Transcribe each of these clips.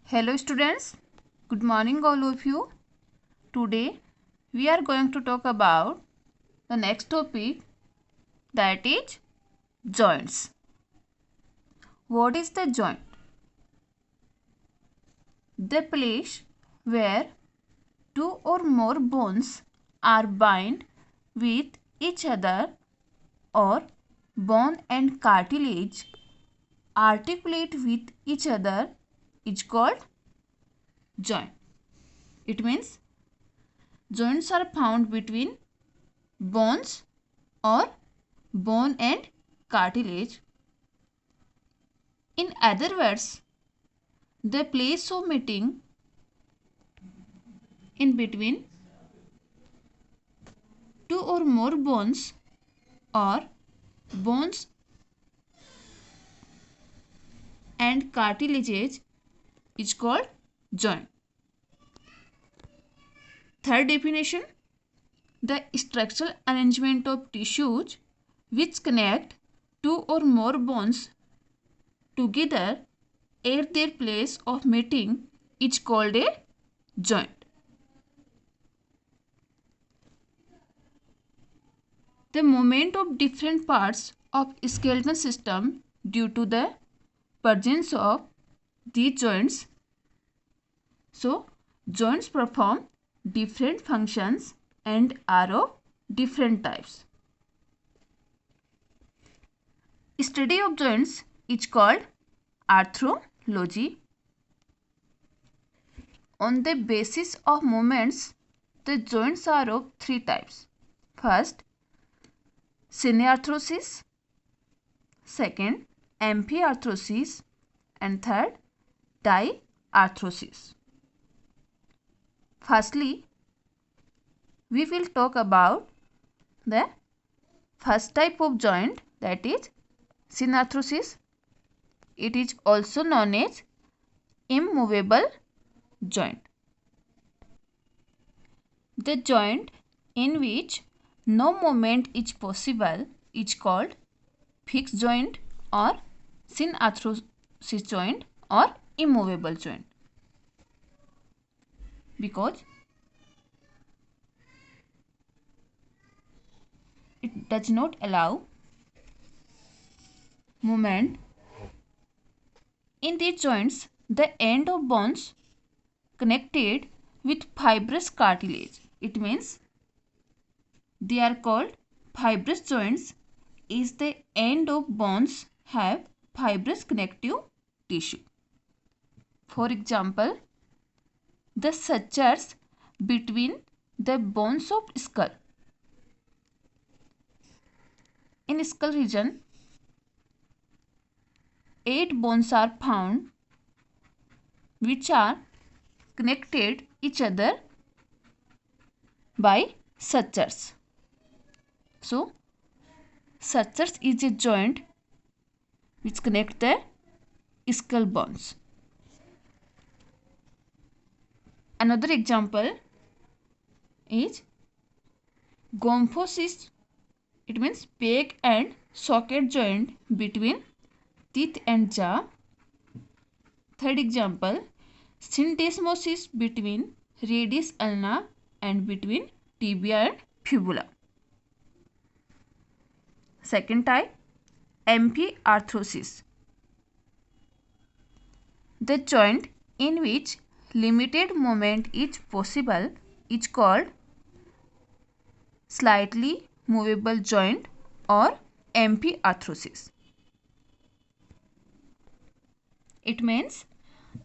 Hello students, good morning all of you. Today we are going to talk about the next topic, that is joints. What is the joint? The place where two or more bones are bound with each other, or bone and cartilage articulate with each other, is called joint. It means joints are found between bones or bone and cartilage. In other words, the place of meeting in between two or more bones or bones and cartilages is called joint. Third definition, the structural arrangement of tissues which connect two or more bones together at their place of meeting is called a joint. The movement of different parts of skeletal system due to the presence of these joints. So, joints perform different functions and are of different types. Study of joints is called arthrology. On the basis of movements, the joints are of three types. First, synearthrosis, second, amphiarthrosis, and third, diarthrosis. Firstly, we will talk about the first type of joint, that is synearthrosis. It is also known as immovable joint. The joint in which no movement is possible is called fixed joint or synearthrosis joint or immovable joint, because it does not allow movement. In these joints, the end of bones connected with fibrous cartilage, it means they are called fibrous joints, is the end of bones have fibrous connective tissue. For example, the sutures between the bones of skull. In skull region, 8 bones are found which are connected each other by sutures. So, sutures is a joint which connect the skull bones. Another example is gomphosis. It means peg and socket joint between teeth and jaw. Third example, syndesmosis between radius ulna and between tibia and fibula. Second type, amphiarthrosis. The joint in which limited movement is possible is called slightly movable joint or amphiarthrosis. It means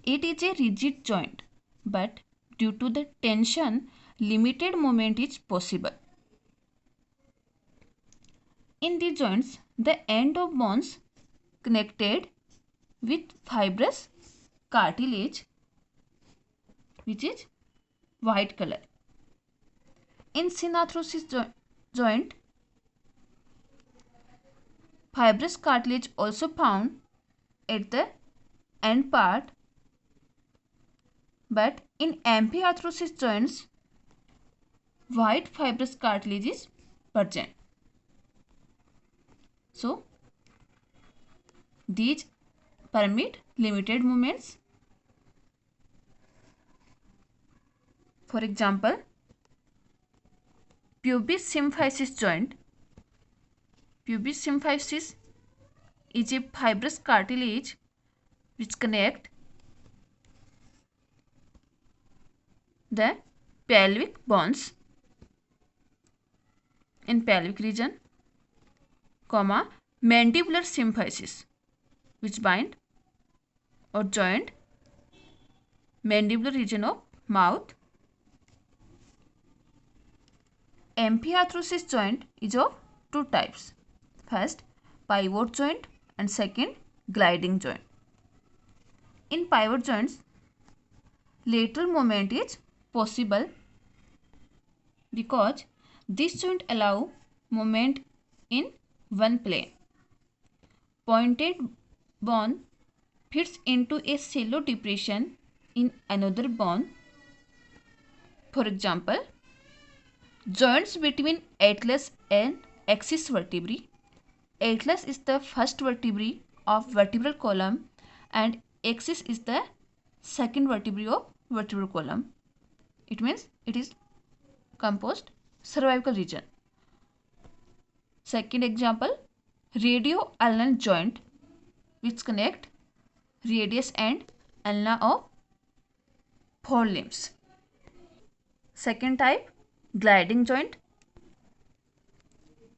it is a rigid joint, but due to the tension, limited movement is possible. In these joints, the end of bones connected with fibrous cartilage, which is white color. In synearthrosis joint, fibrous cartilage also found at the end part, but in amphiarthrosis joints, white fibrous cartilage is present. So, these permit limited movements. For example, pubis symphysis joint. Pubis symphysis is a fibrous cartilage which connect the pelvic bones in pelvic region, comma, mandibular symphysis which bind or joint mandibular region of mouth. Amphiarthrosis joint is of two types. First, pivot joint and second, gliding joint. In pivot joints, lateral movement is possible because this joint allow movement in one plane. Pointed bone fits into a shallow depression in another bone. For example, joints between atlas and axis vertebrae. Atlas is the first vertebrae of vertebral column and axis is the second vertebrae of vertebral column. It means it is composed cervical region. Second example, radio-ulnar joint which connect radius and ulna of forelimbs. Second type, gliding joint.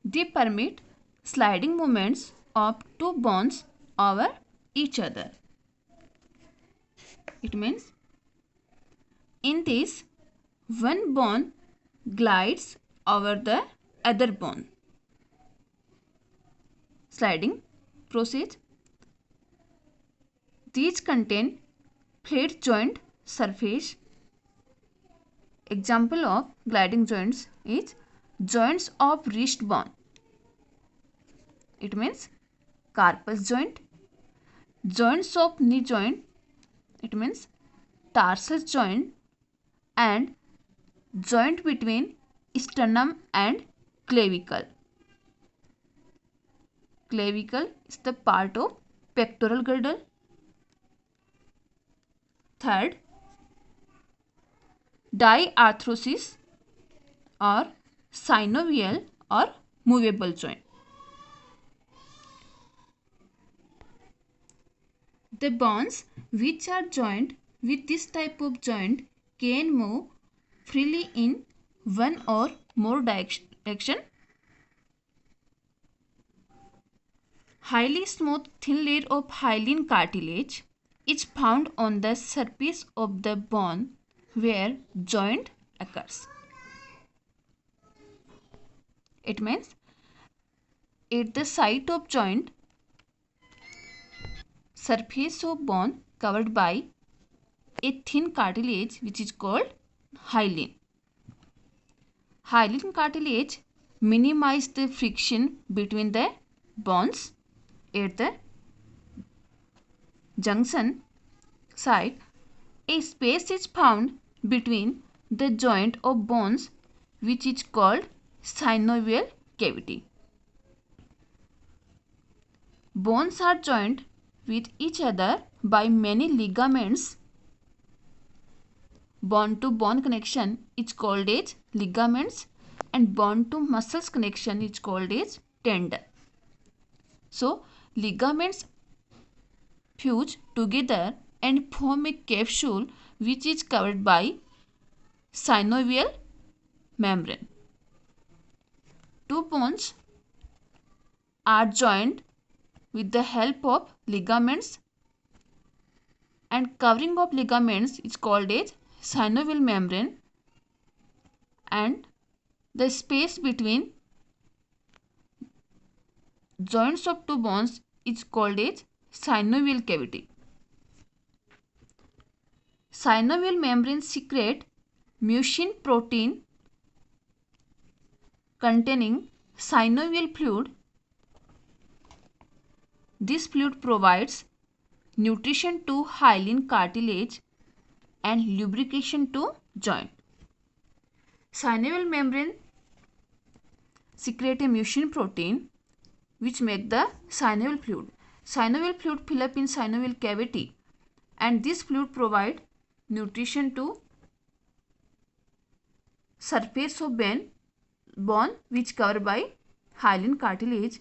They permit sliding movements of two bones over each other. It means in this, one bone glides over the other bone. Sliding process. These contain flat joint surface. Example of gliding joints is joints of wrist bone. It means carpus joint. Joints of knee joint. It means tarsal joint and joint between sternum and clavicle. Clavicle is the part of pectoral girdle. Third, diarthrosis or synovial or movable joint. The bones which are joined with this type of joint can move freely in one or more direction. Highly smooth thin layer of hyaline cartilage is found on the surface of the bone where joint occurs. It means at the site of joint, surface of bone covered by a thin cartilage which is called hyaline. Hyaline cartilage minimize the friction between the bones. At the junction site, a space is found between the joint of bones which is called synovial cavity. Bones are joined with each other by many ligaments. Bone to bone connection is called as ligaments and bone to muscles connection is called as tendon. So, ligaments fuse together and form a capsule which is covered by synovial membrane. Two bones are joined with the help of ligaments and covering of ligaments is called as synovial membrane and the space between joints of two bones is called as synovial cavity. Synovial membrane secrete mucin protein containing synovial fluid. This fluid provides nutrition to hyaline cartilage and lubrication to joint. Synovial membrane secrete a mucin protein which make the synovial fluid. Synovial fluid fill up in synovial cavity and this fluid provide nutrition to surface of bone which covered by hyaline cartilage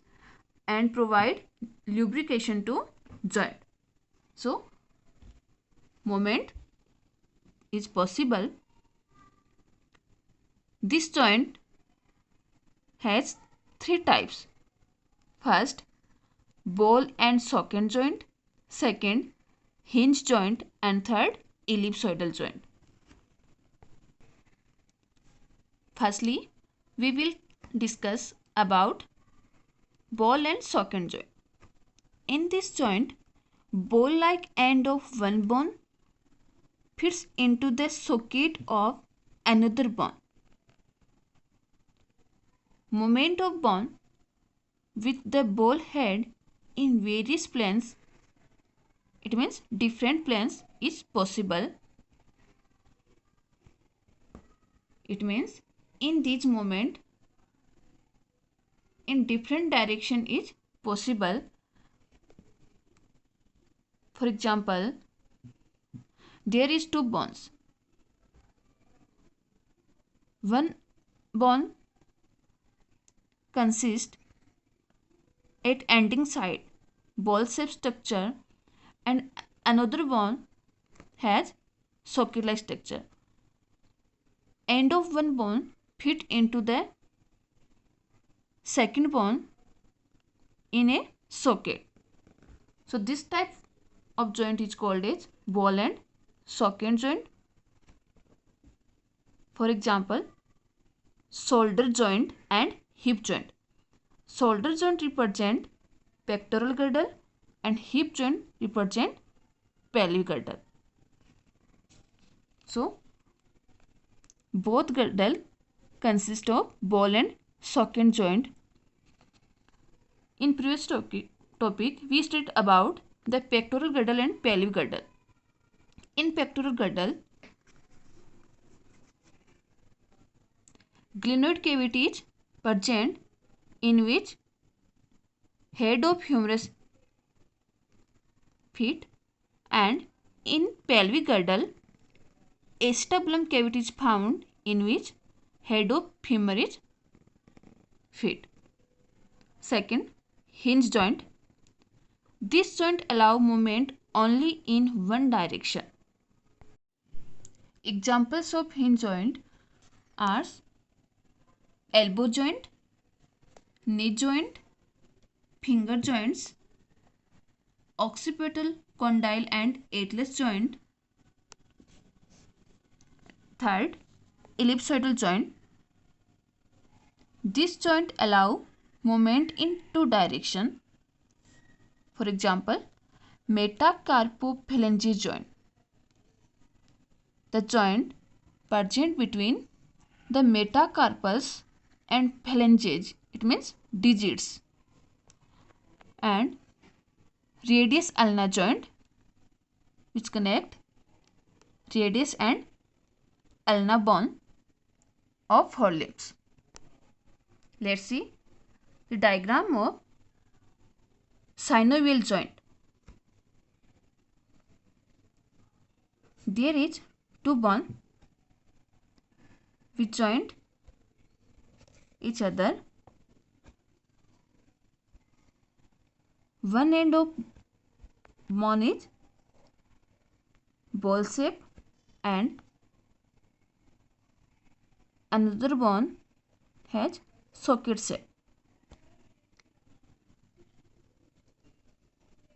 and provide lubrication to joint. So movement is possible. This joint has three types. First, ball and socket joint. Second, hinge joint, and third, ellipsoidal joint. Firstly, we will discuss about ball and socket joint. In this joint, ball-like end of one bone fits into the socket of another bone. Movement of bone with the ball head in various planes, it means different planes, is possible. It means in this movement in different direction is possible. For example, there is two bones. One bone consists at ending side ball shaped structure and another bone has socket like structure. End of one bone fit into the second bone in a socket. So this type of joint is called as ball and socket joint. For example, shoulder joint and hip joint. Shoulder joint represent pectoral girdle and hip joint represent pelvic girdle. So both girdle consist of ball and socket joint. In previous topic we studied about the pectoral girdle and pelvic girdle. In pectoral girdle, glenoid cavity is present in which head of humerus fit, and in pelvic girdle acetabulum cavity is found in which head of femur is fit. Second, hinge joint. This joint allow movement only in one direction. Examples of hinge joint are elbow joint, knee joint, finger joints, occipital condyle and atlas joint. Third, ellipsoidal joint. This joint allow movement in two direction. For example, metacarpophalangeal joint. The joint present between the metacarpals and phalanges, it means digits, and radius ulna joint which connect radius and ulna bone of forelimbs. Let's see the diagram of synovial joint. There is two bones which join each other. One end of bone is ball shape and another bone has socket shape.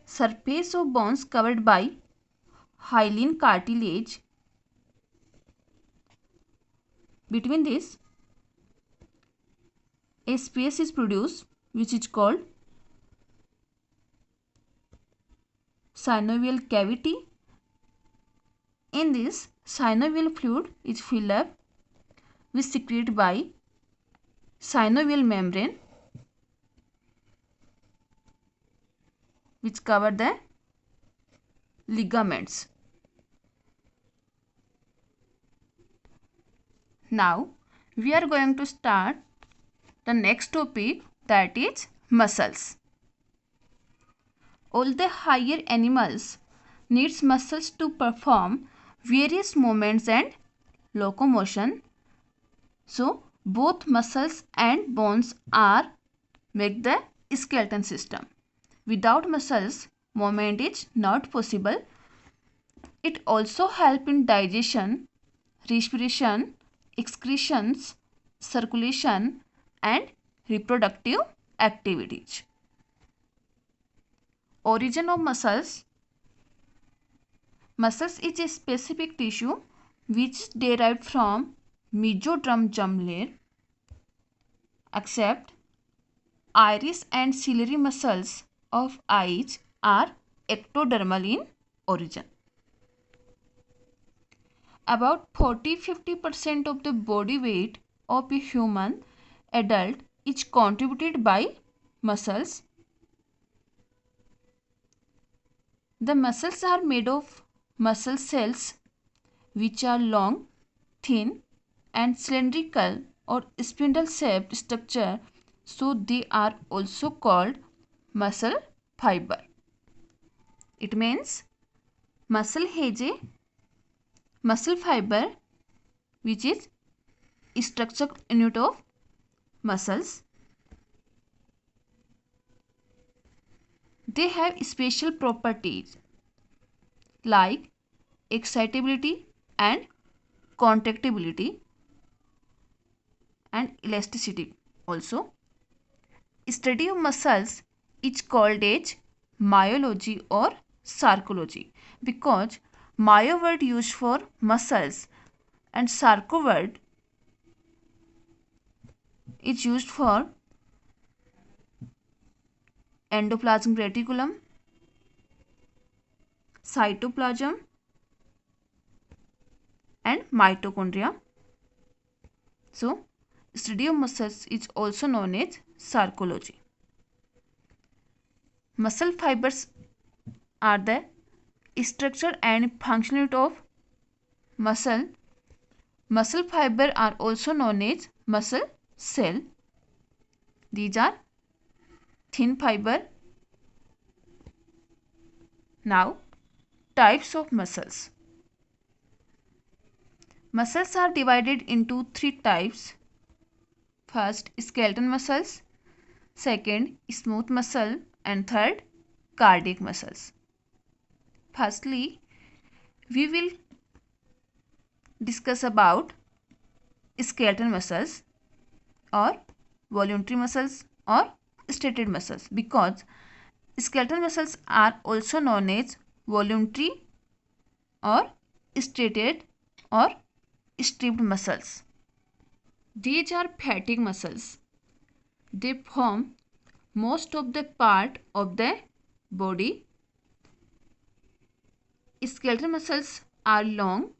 Surface of bones covered by hyaline cartilage. Between this, a space is produced which is called synovial cavity. In this, synovial fluid is filled up which secreted by synovial membrane which cover the ligaments. Now we are going to start the next topic, that is muscles. All the higher animals needs muscles to perform various movements and locomotion. So both muscles and bones are make the skeleton system. Without muscles, movement is not possible. It also help in digestion, respiration, excretions, circulation and reproductive activities. Origin of muscles. Muscles is a specific tissue which derived from mesoderm germ layer, except iris and ciliary muscles of eyes are ectodermal in origin. About 40-50% of the body weight of a human adult is contributed by muscles. The muscles are made of muscle cells which are long, thin and cylindrical or spindle shaped structure, so they are also called muscle fiber. It means muscle has a muscle fiber which is structure unit of muscles. They have special properties like excitability and contractibility and elasticity also. Study of muscles is called as myology or sarcology because myo word used for muscles and sarco word is used for endoplasmic reticulum, cytoplasm and mitochondria. So, study of muscles is also known as sarcology. Muscle fibers are the structure and function unit of muscle. Muscle fiber are also known as muscle cell. These are thin fiber. Now, types of muscles. Muscles are divided into three types. First, skeletal muscles. Second, smooth muscle. And third, cardiac muscles. Firstly, we will discuss about skeletal muscles or voluntary muscles or stated muscles, because skeletal muscles are also known as voluntary or stated or stripped muscles. These are fatigue muscles. They form most of the part of the body. Skeletal muscles are long,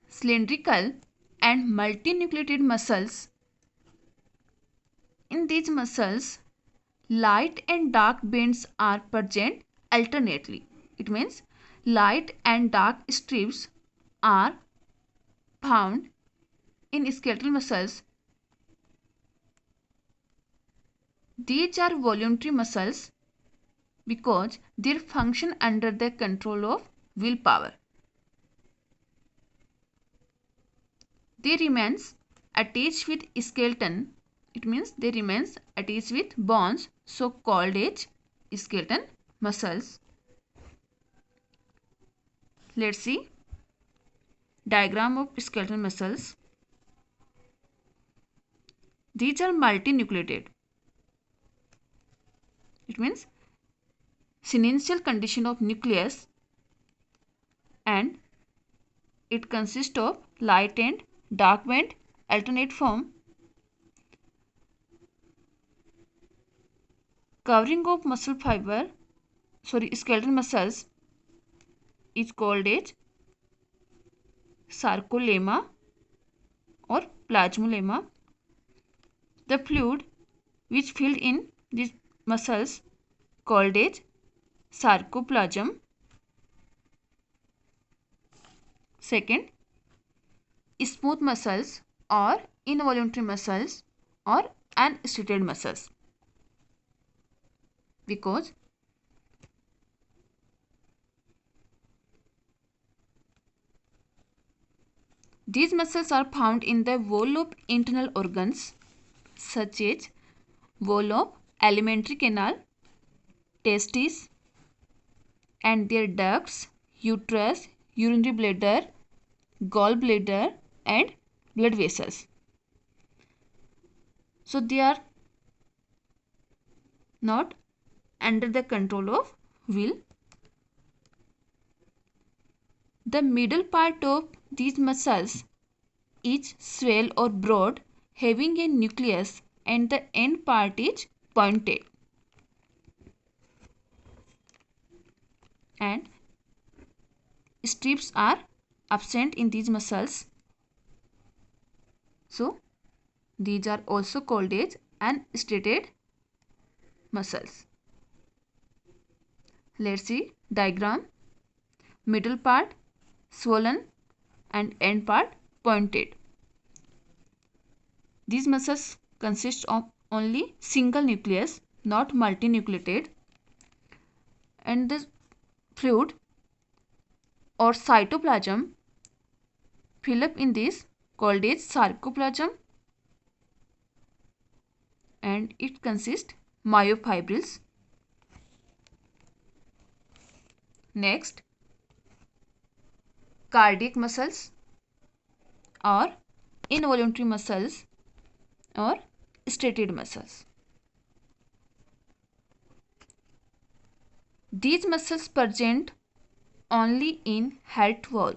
cylindrical and multinucleated muscles. In these muscles, light and dark bands are present alternately. It means light and dark strips are found in skeletal muscles. These are voluntary muscles because they function under the control of willpower. They remains attached with skeleton. It means they remains attached with bones, so called as skeleton muscles. Let's see diagram of skeletal muscles. These are multinucleated. It means syncytial condition of nucleus, and it consists of light and dark band alternate form. Covering of skeletal muscles is called as sarcolemma or plasmolemma. The fluid which filled in these muscles called as sarcoplasm. Second, smooth muscles or involuntary muscles or unstated muscles, because These muscles are found in the wall of internal organs such as wall of alimentary canal, testes and their ducts, uterus, urinary bladder, gallbladder and blood vessels. So they are not under the control of will. The middle part of these muscles is swell or broad, having a nucleus, and the end part is pointed. And strips are absent in these muscles. So these are also called as unstriated muscles. Let's see diagram. Middle part swollen and end part pointed. These muscles consist of only single nucleus, not multinucleated, and the fluid or cytoplasm fill up in this called as sarcoplasm, and it consists myofibrils. Next, cardiac muscles or involuntary muscles or striated muscles. These muscles present only in heart wall.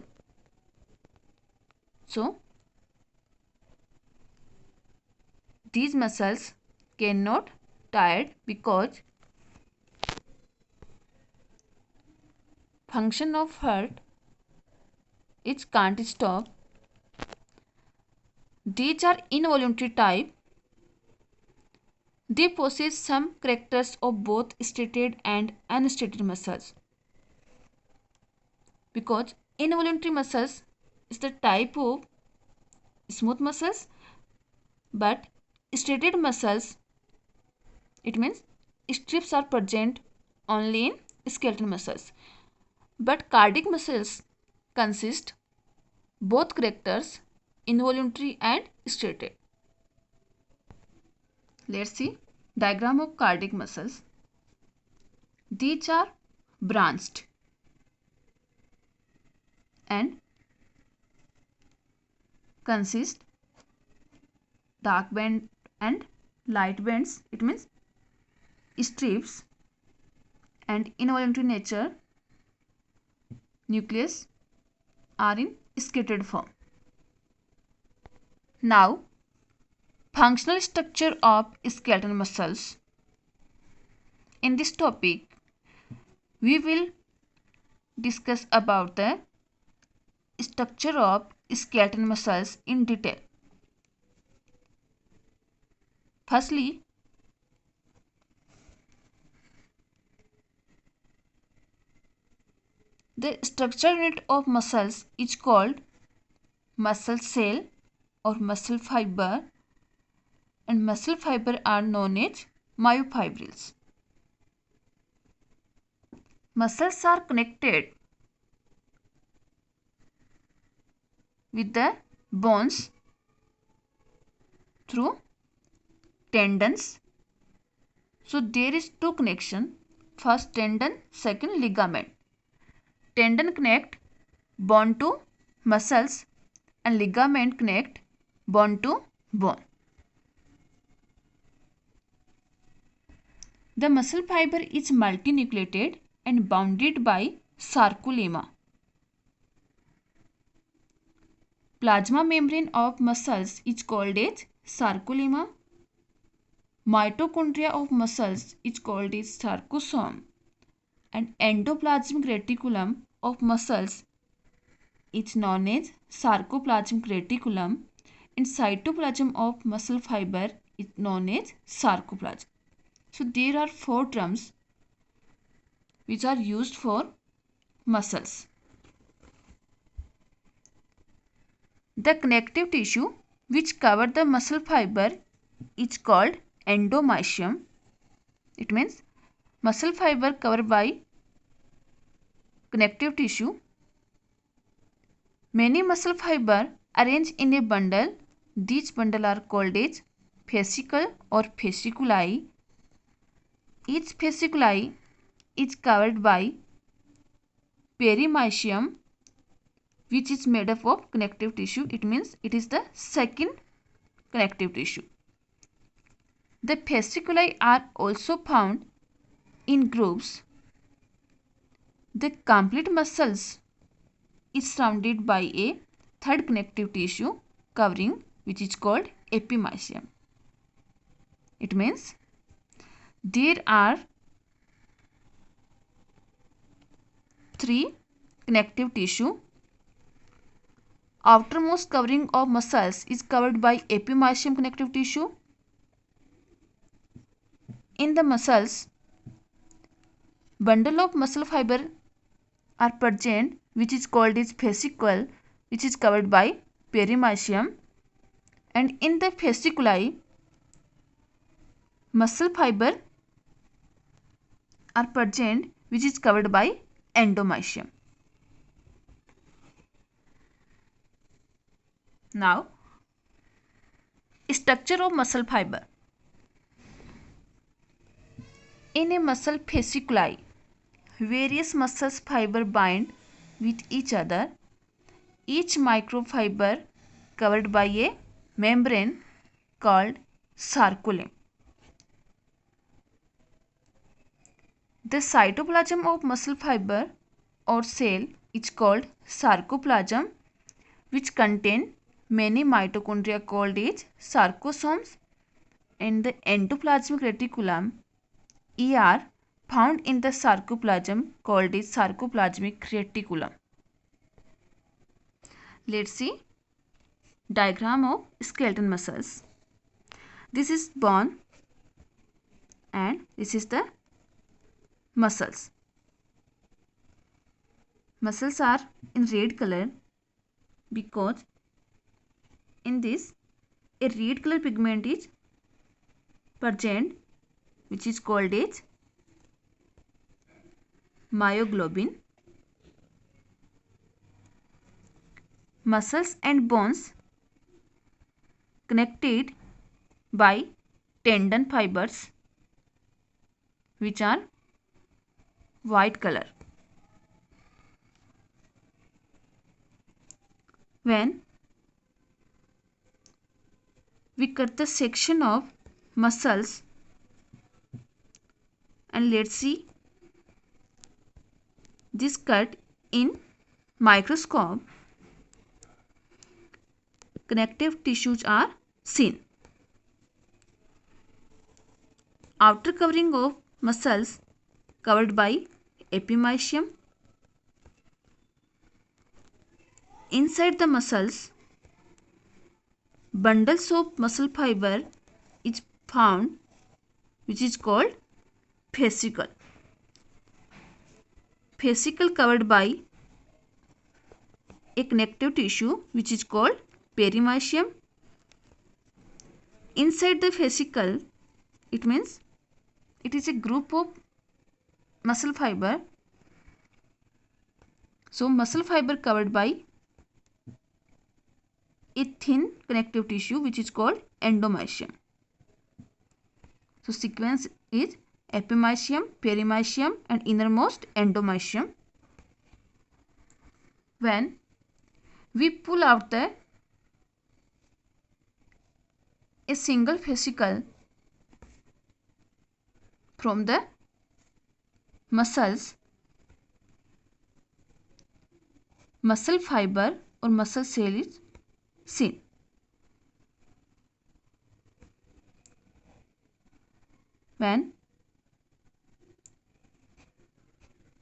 So these muscles cannot tired because function of heart it can't stop. These are involuntary type. They possess some characters of both striated and unstriated muscles. Because involuntary muscles is the type of smooth muscles, but striated muscles, it means strips are present only in skeletal muscles. But cardiac muscles consist both characters involuntary and striated. Let's see diagram of cardiac muscles. These are branched and consist dark band and light bands, it means strips, and involuntary nature nucleus are in scattered form. Now, functional structure of skeletal muscles. In this topic, we will discuss about the structure of skeletal muscles in detail. Firstly, the structural unit of muscles is called muscle cell or muscle fiber, and muscle fiber are known as myofibrils. Muscles are connected with the bones through tendons. So there is two connection. First tendon, second ligament. Tendon connect bone to muscles and ligament connect bone to bone. The muscle fiber is multinucleated and bounded by sarcolemma. Plasma membrane of muscles is called as sarcolemma. Mitochondria of muscles is called as sarcosome, and endoplasmic reticulum of muscles is known as sarcoplasmic reticulum, and cytoplasm of muscle fiber is known as sarcoplasm. So there are four terms which are used for muscles. The connective tissue which cover the muscle fiber is called endomysium. It means muscle fiber covered by connective tissue. Many muscle fiber arranged in a bundle. These bundle are called as fascicle or fasciculi. Each fasciculi is covered by perimysium, which is made up of connective tissue. It means it is the second connective tissue. The fasciculi are also found in groups. The complete muscles is surrounded by a third connective tissue covering, which is called epimysium. It means there are three connective tissue. Outermost covering of muscles is covered by epimysium connective tissue. In the muscles, bundle of muscle fiber are present, which is called as fascicle, which is covered by perimysium. And in the fasciculi, muscle fiber are present, which is covered by endomysium. Now, structure of muscle fiber. In a muscle fasciculi, various muscle fiber bind with each other. Each microfiber covered by a membrane called sarcolemma. The cytoplasm of muscle fiber or cell is called sarcoplasm, which contain many mitochondria called as sarcosomes, and the endoplasmic reticulum ER found in the sarcoplasm called as sarcoplasmic reticulum. Let's see diagram of skeletal muscles. This is bone and this is the muscles. Muscles are in red color because in this a red color pigment is present, which is called as myoglobin. Muscles and bones connected by tendon fibers, which are white color. When we cut the section of muscles, and let's see this cut in microscope, connective tissues are seen. Outer covering of muscles covered by epimysium. Inside the muscles, bundles of muscle fiber is found, which is called fascicle. Fascicle covered by a connective tissue, which is called perimysium. Inside the fascicle, it means it is a group of muscle fiber. So muscle fiber covered by a thin connective tissue, which is called endomysium. So sequence is epimysium, perimysium and innermost endomysium. When we pull out a single fascicle from the muscles, muscle fiber or muscle cell is seen. When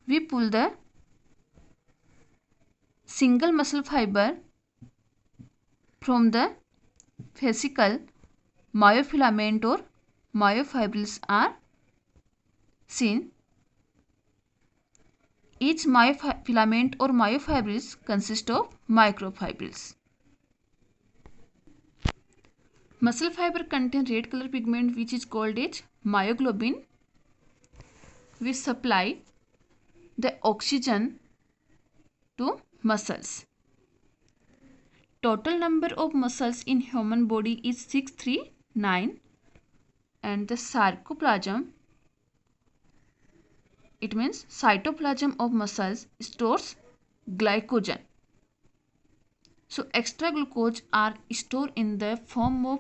we pull the single muscle fiber from the fascicle, myofilament or myofibrils are seen. Each myofilament or myofibrils consist of microfibrils. Muscle fiber contain red color pigment, which is called as myoglobin, which supply the oxygen to muscles. Total number of muscles in human body is 639, and the sarcoplasm, it means cytoplasm of muscles, stores glycogen. So extra glucose are stored in the form of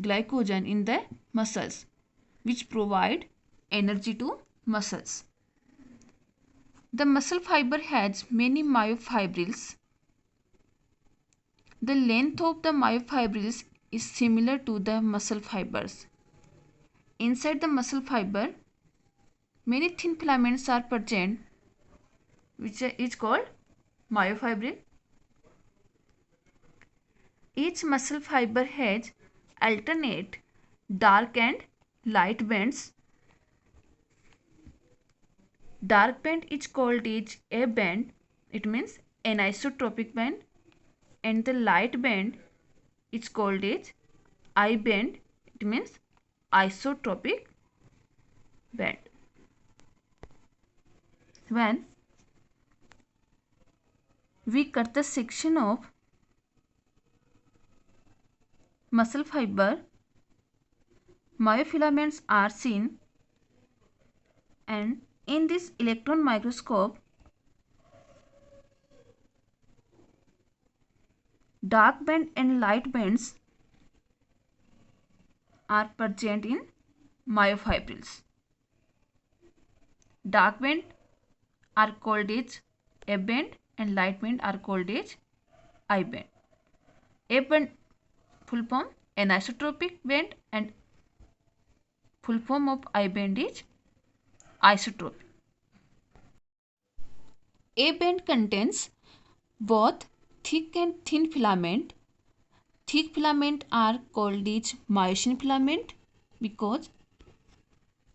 glycogen in the muscles, which provide energy to muscles. The muscle fiber has many myofibrils. The length of the myofibrils is similar to the muscle fibers. Inside the muscle fiber, many thin filaments are present, which is called myofibril. Each muscle fiber has alternate dark and light bands. Dark band is called is A band, it means anisotropic band, and the light band is called is I band, it means isotropic band. When we cut the section of muscle fiber, myofilaments are seen, and in this electron microscope, dark band and light bands are present in myofibrils. Dark band are called as A band and light band are called as I band. A band full form anisotropic band and full form of I band is isotropic. A band contains both thick and thin filament. Thick filament are called as myosin filament because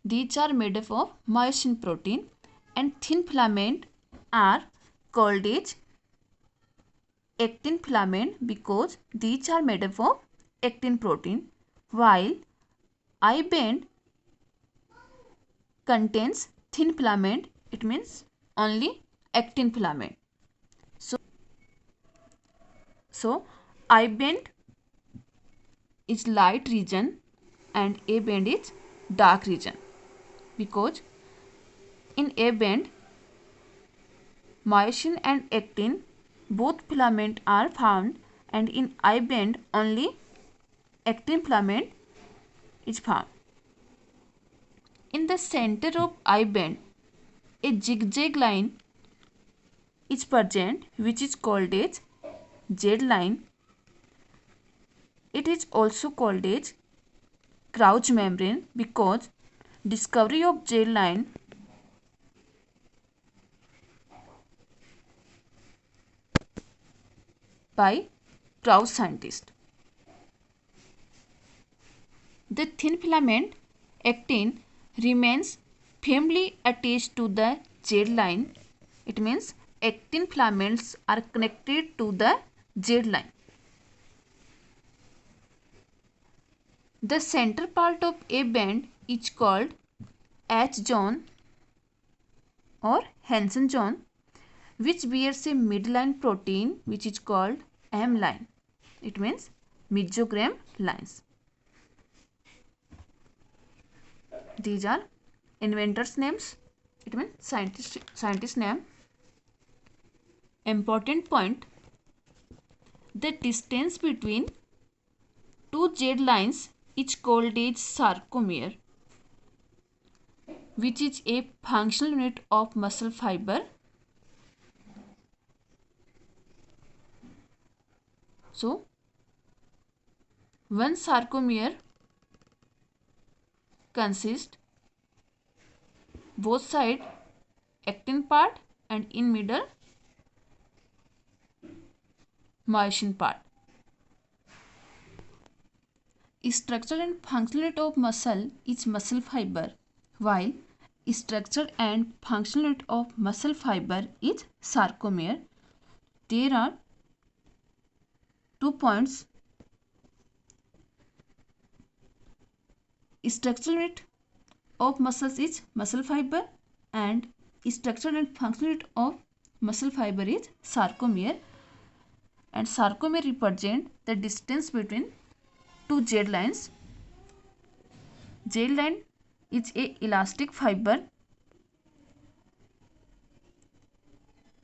these are made up of myosin protein, and thin filament are called as actin filament because these are made up of actin protein, while I band contains thin filament, it means only actin filament. So I band is light region and A band is dark region because in A band myosin and actin both filament are found, and in I band only actin filament is found. In the center of I band, a zigzag line is present which is called as Z line. It is also called as Crouch membrane because discovery of Z line by Crouch scientist. The thin filament actin remains firmly attached to the Z line. It means actin filaments are connected to the Z line. The center part of A band is called H zone or Hansen zone, which bears a midline protein which is called M line. It means mesogram lines. These are inventors' names. It means scientist name. Important point: the distance between two Z lines is called as sarcomere, which is a functional unit of muscle fiber. So, one sarcomere consists both side actin part and in middle myosin part. Structure and functional unit of muscle is muscle fiber, while structure and functional unit of muscle fiber is sarcomere. There are 2 points. Structural unit of muscles is muscle fiber and structural and functional unit of muscle fiber is sarcomere. and sarcomere represent the distance between two Z lines. Z line is a elastic fiber.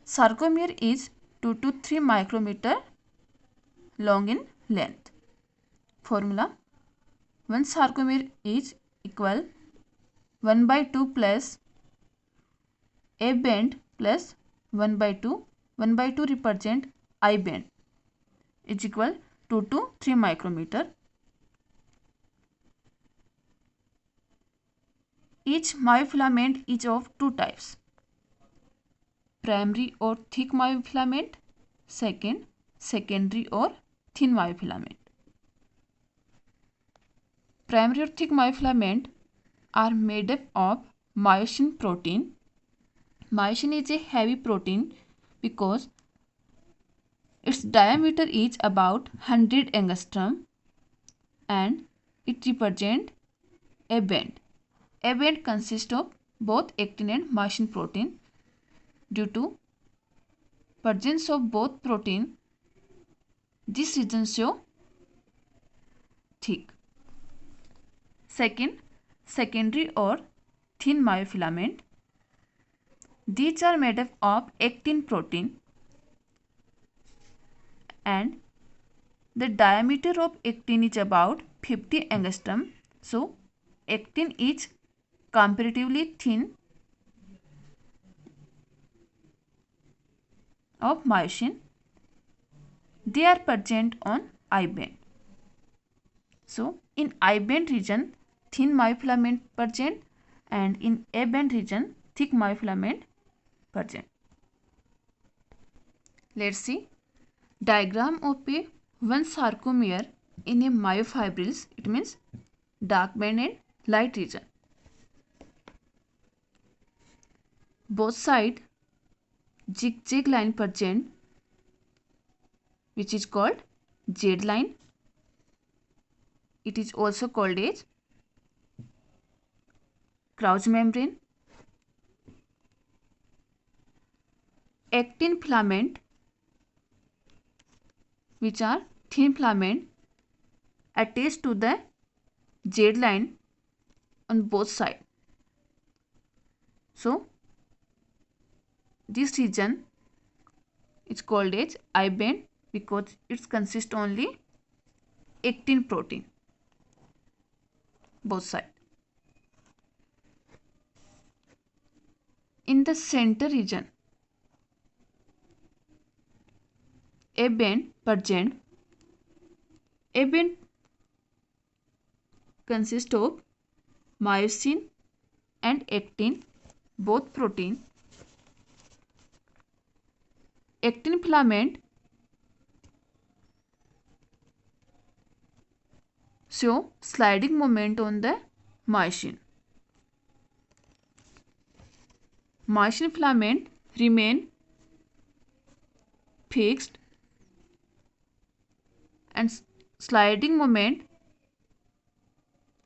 Sarcomere is 2 to 3 micrometer long in length. Formula: one sarcomere is equal 1 by 2 plus A band plus 1 by 2. 1 by 2 represent I band is equal 2 to 3 micrometer. Each myofilament is of two types: primary or thick myofilament, second secondary or thin myofilament. Primary or thick myofilament are made up of myosin protein. Myosin is a heavy protein because its diameter is about 100 angstrom and it represents a band. A band consists of both actin and myosin protein. Due to presence of both protein, this region show thick. Second, secondary or thin myofilament. These are made up of actin protein and the diameter of actin is about 50 angstrom. So, actin is comparatively thin of myosin. They are present on I band. So, in I band region, thin myofilament present and in A band region, thick myofilament present. Let's see diagram of a one sarcomere in a myofibrils. It means dark band and light region. Both sides zigzag line present, which is called Z line. It is also called as Crouch membrane. Actin filament, which are thin filament, attached to the Z line on both sides. So, this region is called as I band because it consists only actin protein both sides. In the center region, A band present. A band consists of myosin and actin, both protein. Actin filament show sliding moment on the myosin. Myosin filament remain fixed and sliding moment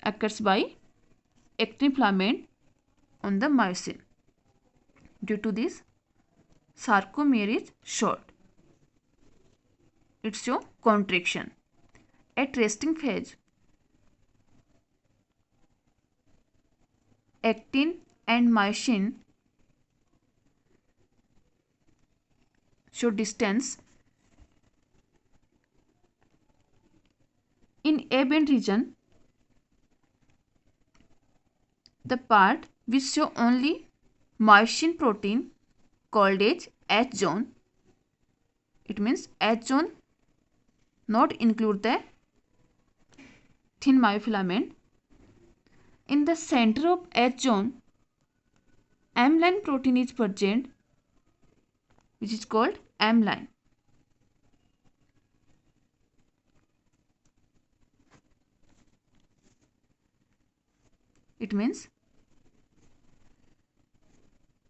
occurs by actin filament on the myosin. Due to this, sarcomere is short. It shows contraction. At resting phase, actin and myosin show distance. In A band region, the part which show only myosin protein called as H zone. It means H zone not include the thin myofilament. In the center of H zone, M line protein is present, which is called M line. It means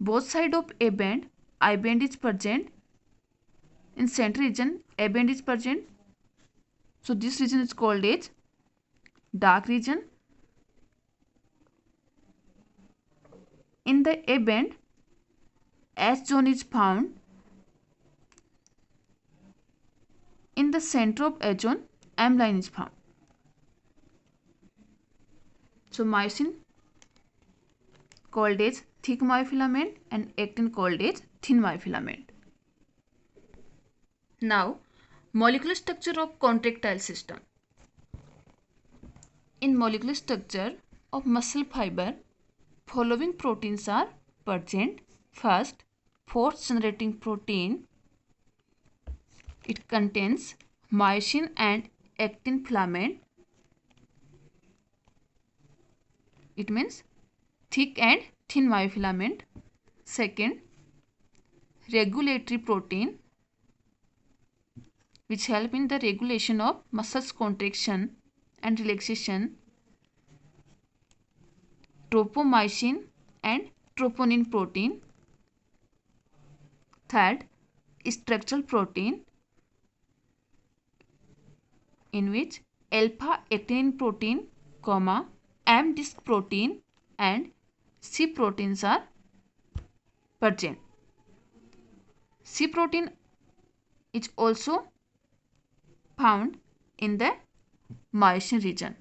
both sides of A band, I band is present. In center region, A band is present. So this region is called as dark region. In the A band, H zone is found. in the center of azone, amylin is found. So myosin called as thick myofilament and actin called as thin myofilament. Now, molecular structure of contractile system. In molecular structure of muscle fiber, following proteins are present. First, force generating protein. It contains myosin and actin filament. It means thick and thin myofilament. Second, regulatory protein, which help in the regulation of muscles contraction and relaxation. Tropomyosin and troponin protein. Third, structural protein, in which alpha actinin protein, M disc protein and C proteins are present. C protein is also found in the myosin region.